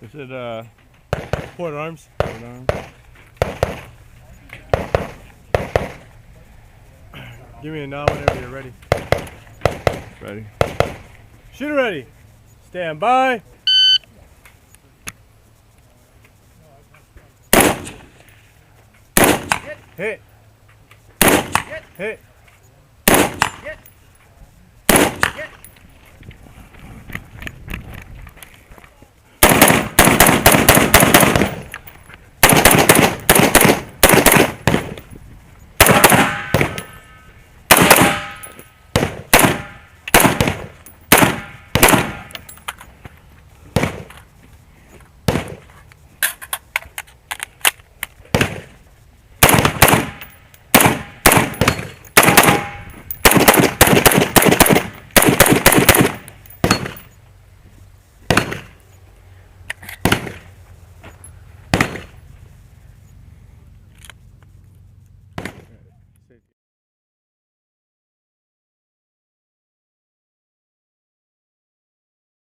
Is it port arms? Port arms. Give me a nod whenever you're ready. Ready. Shooter ready. Stand by. Hit. Hit.